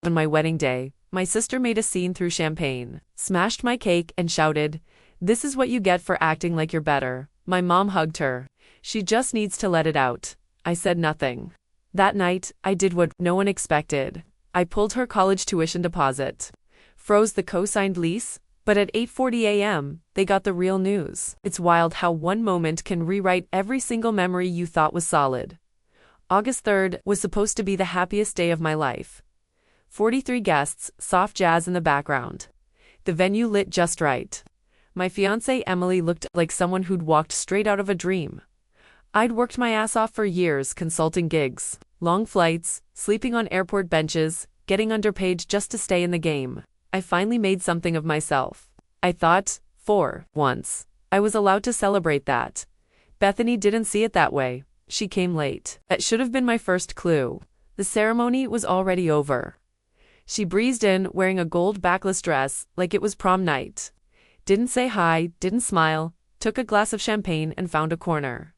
On my wedding day, my sister made a scene through champagne, smashed my cake, and shouted, "This is what you get for acting like you're better." My mom hugged her. "She just needs to let it out." I said nothing. That night, I did what no one expected. I pulled her college tuition deposit, froze the co-signed lease, but at 8:40 a.m., they got the real news. It's wild how one moment can rewrite every single memory you thought was solid. August 3rd was supposed to be the happiest day of my life. 43 guests, soft jazz in the background. The venue lit just right. My fiancée Emily looked like someone who'd walked straight out of a dream. I'd worked my ass off for years consulting gigs, long flights, sleeping on airport benches, getting underpaid just to stay in the game. I finally made something of myself. I thought, for once, I was allowed to celebrate that. Bethany didn't see it that way. She came late. That should have been my first clue. The ceremony was already over. She breezed in wearing a gold backless dress like it was prom night. Didn't say hi, didn't smile, took a glass of champagne and found a corner.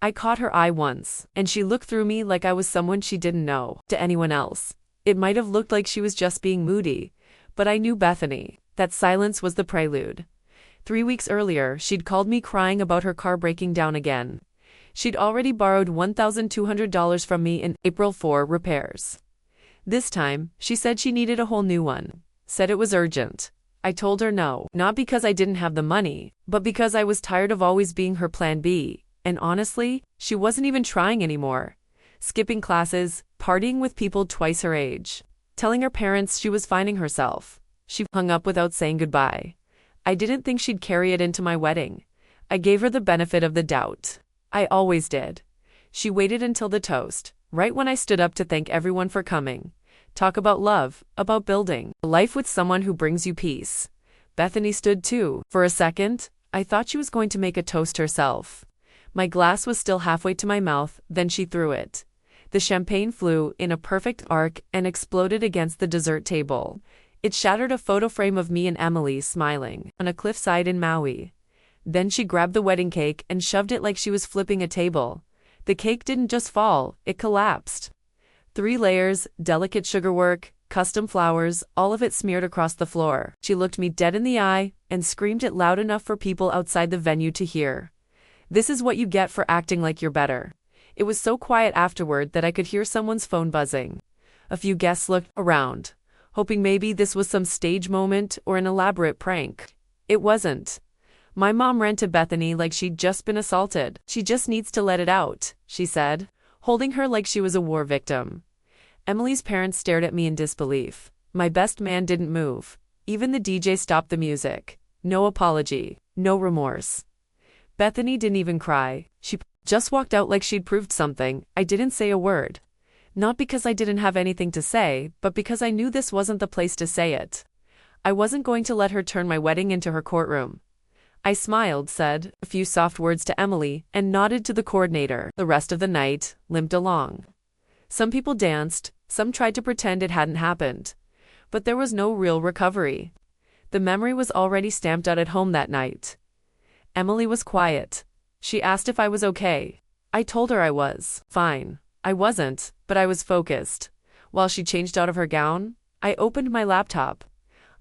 I caught her eye once, and she looked through me like I was someone she didn't know. To anyone else, it might have looked like she was just being moody, but I knew Bethany. That silence was the prelude. 3 weeks earlier, she'd called me crying about her car breaking down again. She'd already borrowed $1,200 from me in April for repairs. This time, she said she needed a whole new one. Said it was urgent. I told her no, not because I didn't have the money, but because I was tired of always being her plan B. And honestly, she wasn't even trying anymore. Skipping classes, partying with people twice her age, telling her parents she was finding herself. She hung up without saying goodbye. I didn't think she'd carry it into my wedding. I gave her the benefit of the doubt. I always did. She waited until the toast, right when I stood up to thank everyone for coming. Talk about love, about building a life with someone who brings you peace. Bethany stood too. For a second, I thought she was going to make a toast herself. My glass was still halfway to my mouth, then she threw it. The champagne flew in a perfect arc and exploded against the dessert table. It shattered a photo frame of me and Emily smiling on a cliffside in Maui. Then she grabbed the wedding cake and shoved it like she was flipping a table. The cake didn't just fall, it collapsed. 3 layers, delicate sugarwork, custom flowers, all of it smeared across the floor. She looked me dead in the eye and screamed it loud enough for people outside the venue to hear. "This is what you get for acting like you're better." It was so quiet afterward that I could hear someone's phone buzzing. A few guests looked around, hoping maybe this was some stage moment or an elaborate prank. It wasn't. My mom ran to Bethany like she'd just been assaulted. "She just needs to let it out," she said, holding her like she was a war victim. Emily's parents stared at me in disbelief. My best man didn't move. Even the DJ stopped the music. No apology, no remorse. Bethany didn't even cry. She just walked out like she'd proved something. I didn't say a word. Not because I didn't have anything to say, but because I knew this wasn't the place to say it. I wasn't going to let her turn my wedding into her courtroom. I smiled, said a few soft words to Emily, and nodded to the coordinator. The rest of the night limped along. Some people danced, some tried to pretend it hadn't happened. But there was no real recovery. The memory was already stamped out at home that night. Emily was quiet. She asked if I was okay. I told her I was fine. I wasn't, but I was focused. While she changed out of her gown, I opened my laptop.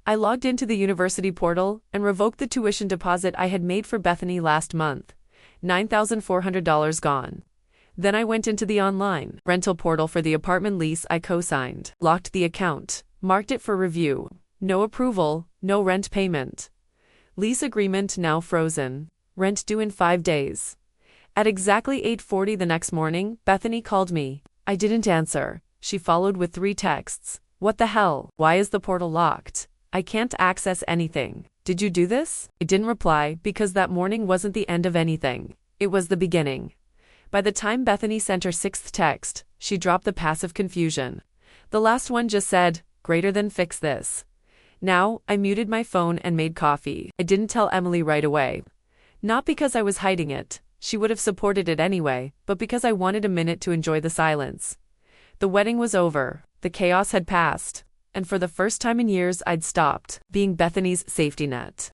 I logged into the university portal and revoked the tuition deposit I had made for Bethany last month. $9,400 gone. Then I went into the online rental portal for the apartment lease I co-signed, locked the account, marked it for review. No approval, no rent payment. Lease agreement now frozen. Rent due in 5 days. At exactly 8:40 the next morning, Bethany called me. I didn't answer. She followed with 3 texts. "What the hell? Why is the portal locked? I can't access anything. Did you do this?" I didn't reply because that morning wasn't the end of anything. It was the beginning. By the time Bethany sent her 6th text, she dropped the passive confusion. The last one just said, "Greater than fix this." Now, I muted my phone and made coffee. I didn't tell Emily right away. Not because I was hiding it. She would have supported it anyway, but because I wanted a minute to enjoy the silence. The wedding was over. The chaos had passed. And for the first time in years I'd stopped being Bethany's safety net.